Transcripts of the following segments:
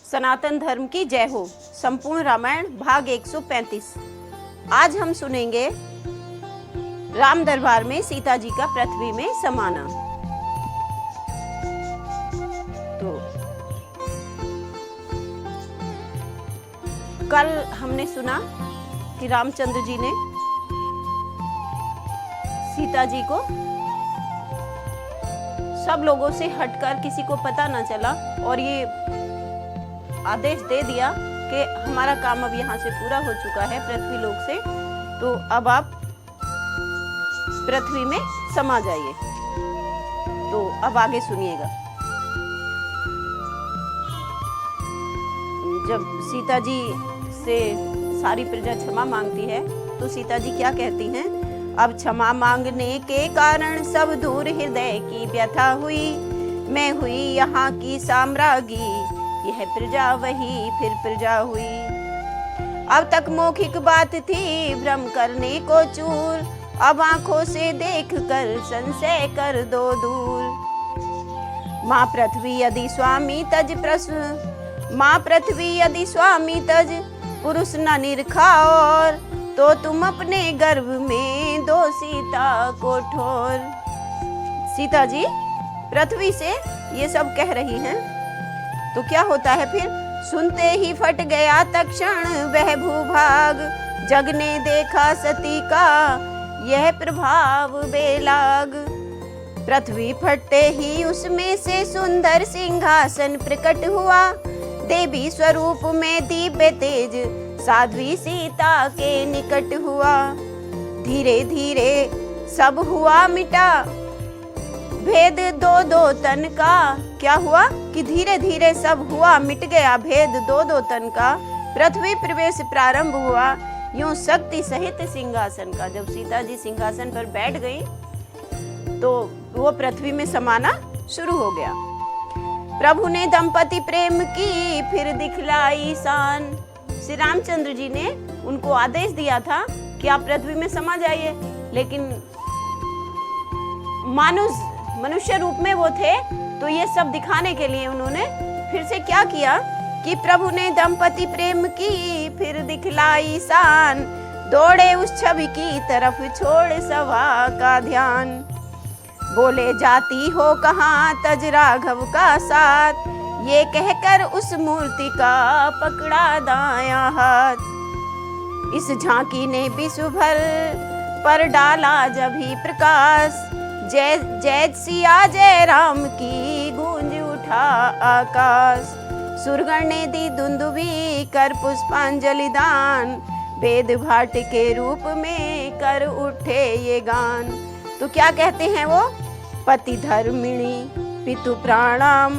सनातन धर्म की जय हो। संपूर्ण रामायण भाग 135। आज हम सुनेंगे राम दरबार में सीता जी का पृथ्वी में समाना। तो कल हमने सुना कि रामचंद्र जी ने सीता जी को सब लोगों से हटकर, किसी को पता ना चला, और ये आदेश दे दिया कि हमारा काम अब यहाँ से पूरा हो चुका है पृथ्वी लोक से, तो अब आप पृथ्वी में समा जाइए। तो अब आगे सुनिएगा। जब सीता जी से सारी प्रजा क्षमा मांगती है तो सीता जी क्या कहती हैं? अब क्षमा मांगने के कारण सब दूर हृदय की व्यथा हुई, मैं हुई यहाँ की साम्राज्ञी, यह प्रजा वही फिर प्रजा हुई। अब तक मौखिक बात थी भ्रम करने को चूर, अब आंखों से देख कर संशय कर दो दूर। माँ पृथ्वी यदि स्वामी तज प्रश्न, माँ पृथ्वी यदि स्वामी तज पुरुष न निरखा, और तो तुम अपने गर्भ में दो सीता को ठोर। सीता जी पृथ्वी से ये सब कह रही हैं, तो क्या होता है फिर? सुनते ही फट गया तक्षण वह भूभाग, जग ने देखा सती का यह प्रभाव बेलाग। पृथ्वी फटते ही उसमें से सुंदर सिंहासन प्रकट हुआ, देवी स्वरूप में दिव्य तेज साध्वी सीता के निकट हुआ। धीरे धीरे सब हुआ मिटा भेद दो दो तन का। क्या हुआ कि धीरे धीरे सब हुआ मिट गया भेद दो दो तन का। पृथ्वी प्रवेश प्रारंभ हुआ यूं शक्ति सहित सिंहासन का। जब सीता जी सिंहासन पर बैठ गई तो वो पृथ्वी में समाना शुरू हो गया। प्रभु ने दंपति प्रेम की फिर दिखलाई शान। श्री रामचंद्र जी ने उनको आदेश दिया था कि आप पृथ्वी में समा जाइए, लेकिन मनुष्य रूप में वो थे, तो ये सब दिखाने के लिए उन्होंने फिर से क्या किया कि प्रभु ने दंपति प्रेम की फिर दिखलाई शान, दौड़े उस छवि की तरफ छोड़ सभा का ध्यान। बोले जाती हो कहाँ तज राघव का साथ, ये कहकर उस मूर्ति का पकड़ा दायां हाथ। इस झांकी ने विश्व भर पर डाला जब ही प्रकाश, जय जय सिया जय राम की गूंज उठा आकाश। सुरगण ने दी दुंदुभी कर पुष्पांजलि दान, वेद भाट के रूप में कर उठे ये गान। तो क्या कहते हैं वो? पति धर्मिणी पितु प्राणाम,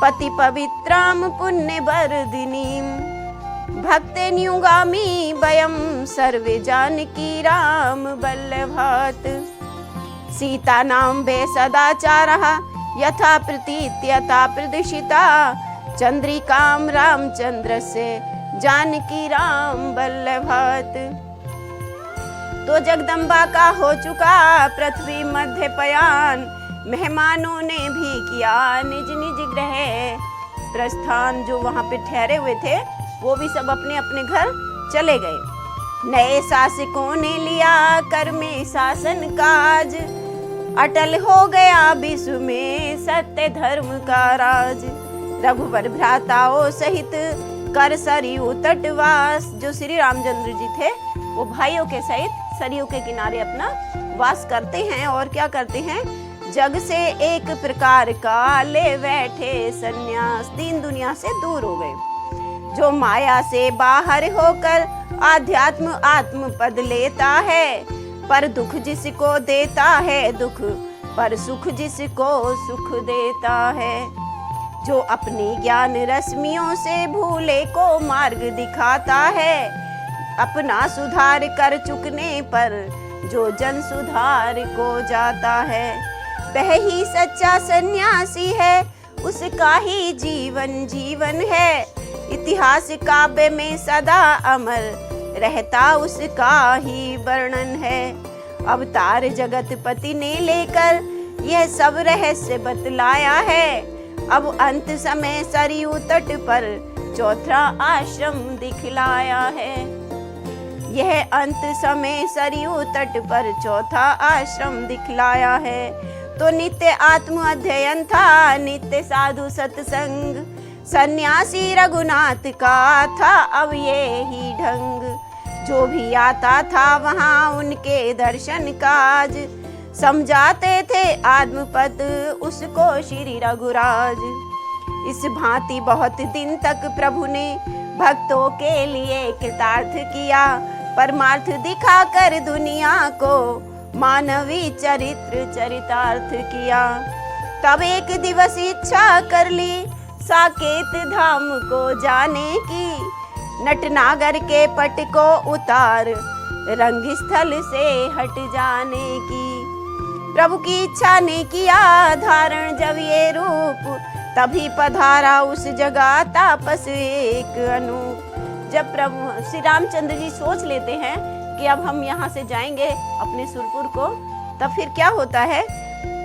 पति पवित्राम पुण्य वर्धिनीम, भक्ते न्युगामी वयम सर्वे जानकी राम वल्लभात्। सीता नाम वे सदाचारः यथा प्रतीत्यता प्रदिशिता, चंद्रिकाम रामचंद्र से जानकी राम वल्लभात्। तो जगदम्बा का हो चुका पृथ्वी मध्य पयान, मेहमानों ने भी किया निज निज गृह प्रस्थान। जो वहाँ पे ठहरे हुए थे वो भी सब अपने अपने घर चले गए। नए शासकों ने लिया कर में शासन काज, अटल हो गया विश्व में सत्य धर्म का राज। रघुवर भ्राताओं सहित कर सरयू तटवास। जो श्री रामचंद्र जी थे वो भाइयों के सहित सरयू के किनारे अपना वास करते हैं, और क्या करते हैं? जग से एक प्रकार का ले बैठे सन्यास, दीन दुनिया से दूर हो गए। जो माया से बाहर होकर आध्यात्म आत्म पद लेता है, पर दुख जिसको देता है दुख, पर सुख जिसको सुख देता है। जो अपनी ज्ञान रश्मियों से भूले को मार्ग दिखाता है, अपना सुधार कर चुकने पर जो जन सुधार को जाता है। वह ही सच्चा सन्यासी है, उसका ही जीवन जीवन है, इतिहास काव्य में सदा अमर रहता उसका ही वर्णन है। अवतार जगत पति ने लेकर यह सब रहस्य बतलाया है, अब अंत समय सरयू तट पर चौथा आश्रम दिखलाया है। यह अंत समय सरयू तट पर चौथा आश्रम दिखलाया है। तो नित्य आत्म अध्ययन था, नित्य साधु सत्संग, सन्यासी रघुनाथ का था अब ये ही ढंग। जो भी आता था वहाँ उनके दर्शन काज, समझाते थे आत्मपद उसको श्री रघुराज। इस भांति बहुत दिन तक प्रभु ने भक्तों के लिए कृतार्थ किया, परमार्थ दिखाकर दुनिया को मानवी चरित्र चरितार्थ किया। तब एक दिवस इच्छा कर ली साकेत धाम को जाने की, नटनागर के पट को उतार रंग स्थल से हट जाने की। प्रभु की इच्छा ने किया धारण जब ये रूप, तभी पधारा उस जगह तापस एक अनूप। जब प्रभु श्री रामचंद्र जी सोच लेते हैं कि अब हम यहाँ से जाएंगे अपने सुरपुर को, तब फिर क्या होता है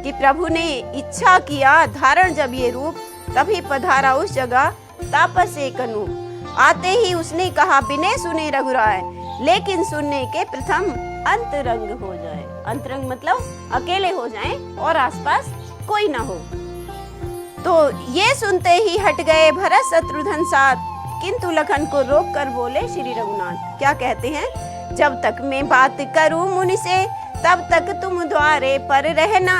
कि प्रभु ने इच्छा किया धारण जब ये रूप, तभी पधारा उस जगह तापस एक अनूप। आते ही उसने कहा बिने सुने रघुराय, लेकिन सुनने के प्रथम अंतरंग हो जाए। अंतरंग मतलब अकेले हो जाएं और आसपास कोई ना हो। तो ये सुनते ही हट गए भरत शत्रुघ्न साथ, किंतु लखन को रोक कर बोले श्री रघुनाथ। क्या कहते हैं, जब तक मैं बात करूं मुनि से तब तक तुम द्वारे पर रहना।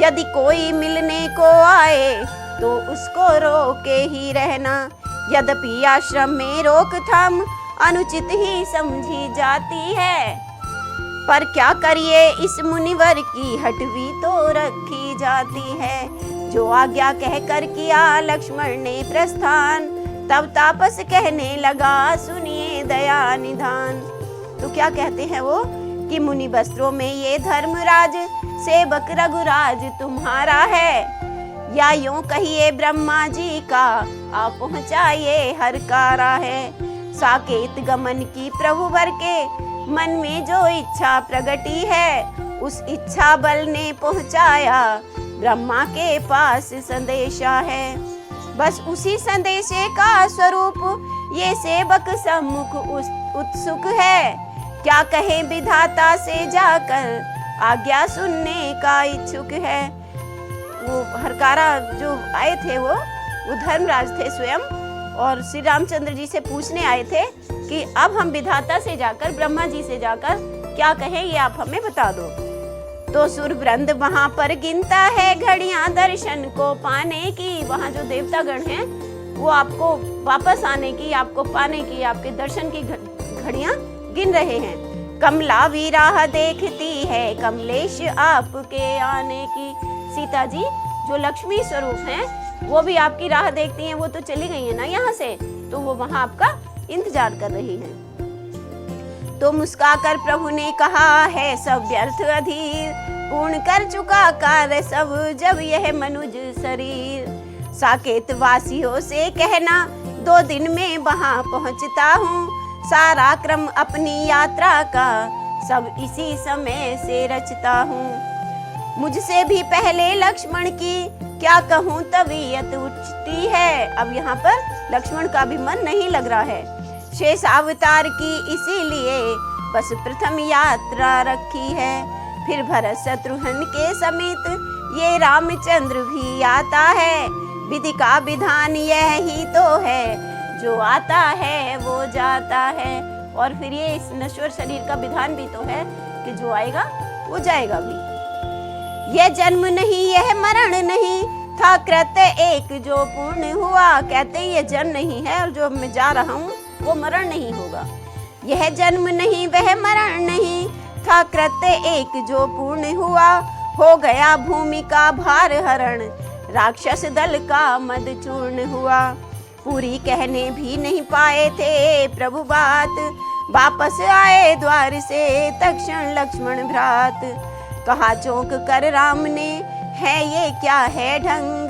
यदि कोई मिलने को आए तो उसको रोके ही रहना। यद्यपि आश्रम में रोकथाम अनुचित ही समझी जाती है, पर क्या करिए इस मुनिवर की हटवी तो रखी जाती है। जो आज्ञा कहकर किया लक्ष्मण ने प्रस्थान, तब तापस कहने लगा सुनिए दया निधान। तो क्या कहते हैं वो कि मुनि वस्त्रों में ये धर्मराज सेवक रघुराज तुम्हारा है, या यूं कहिए ब्रह्मा जी का आप पहुँचाइए हर कारा है। साकेत गमन की प्रभु वर के मन में जो इच्छा प्रगटी है, उस इच्छा बल ने पहुँचाया ब्रह्मा के पास संदेशा है। बस उसी संदेशे का स्वरूप ये सेवक सम्मुख उत्सुक है। क्या कहे विधाता से जाकर आज्ञा सुनने का इच्छुक है। वो हरकारा जो आए थे वो धर्मराज थे स्वयं, और श्री रामचंद्र जी से पूछने आए थे कि अब हम विधाता से जाकर ब्रह्मा जी से जाकर क्या कहें, ये आप हमें बता दो। तो सुरवृंद वहाँ पर गिनता है घड़ियां दर्शन को पाने की। वहाँ जो देवतागण हैं वो आपको वापस आने की, आपको पाने की, आपके दर्शन की घड़ियां गिन रहे हैं। कमला भी राह देखती है कमलेश आपके आने की। सीता जी जो लक्ष्मी स्वरूप हैं वो भी आपकी राह देखती हैं, वो तो चली गई है ना यहाँ से, तो वो वहाँ आपका इंतजार कर रही हैं। तो मुस्काकर प्रभु ने कहा है सब व्यर्थ अधीर, पूर्ण कर चुका कार्य सब जब यह मनुज शरीर। साकेत वासियों से कहना 2 दिन में वहाँ पहुँचता हूँ, सारा क्रम अपनी यात्रा का सब इसी समय से रचता हूँ। मुझसे भी पहले लक्ष्मण की क्या कहूँ तबीयत उठती है। अब यहाँ पर लक्ष्मण का भी मन नहीं लग रहा है। शेष अवतार की इसीलिए बस प्रथम यात्रा रखी है। फिर भरत शत्रुघ्न के समेत ये रामचंद्र भी आता है। विधि का विधान यह ही तो है, जो आता है वो जाता है। और फिर ये इस नश्वर शरीर का विधान भी तो है कि जो आएगा वो जाएगा भी। यह जन्म नहीं यह मरण नहीं था कृत्य एक जो पूर्ण हुआ। कहते ये जन्म नहीं है और जो मैं जा रहा हूँ वो मरण नहीं होगा। यह जन्म नहीं वह मरण नहीं था कृत्य एक जो पूर्ण हुआ। हो गया भूमि का भार हरण, राक्षस दल का मद चूर्ण हुआ। पूरी कहने भी नहीं पाए थे प्रभु बात, वापस आए द्वार से तक्षण लक्ष्मण भ्रात। कहा चौंक कर राम ने है ये क्या है ढंग,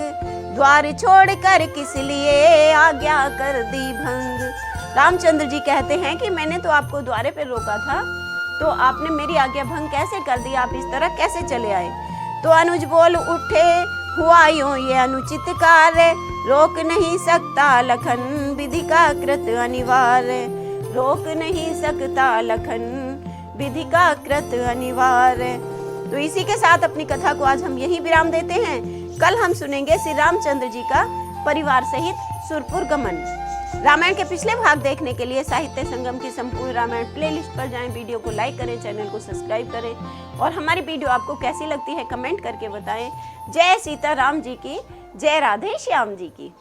द्वार छोड़ कर किस लिए आज्ञा कर दी भंग। रामचंद्र जी कहते हैं कि मैंने तो आपको द्वारे पर रोका था, तो आपने मेरी आज्ञा भंग कैसे कर दी, आप इस तरह कैसे चले आए। तो अनुज बोल उठे हुआ यूं ये अनुचित कार्य, रोक नहीं सकता लखन विधि का कृत अनिवार्य, रोक नहीं सकता लखन विधि का कृत अनिवार्य। तो इसी के साथ अपनी कथा को आज हम यही विराम देते हैं। कल हम सुनेंगे श्री रामचंद्र जी का परिवार सहित सुरपुर गमन। रामायण के पिछले भाग देखने के लिए साहित्य संगम की संपूर्ण रामायण प्लेलिस्ट पर जाएं, वीडियो को लाइक करें, चैनल को सब्सक्राइब करें और हमारी वीडियो आपको कैसी लगती है कमेंट करके बताएं। जय सीता राम जी की, जय राधे श्याम जी की।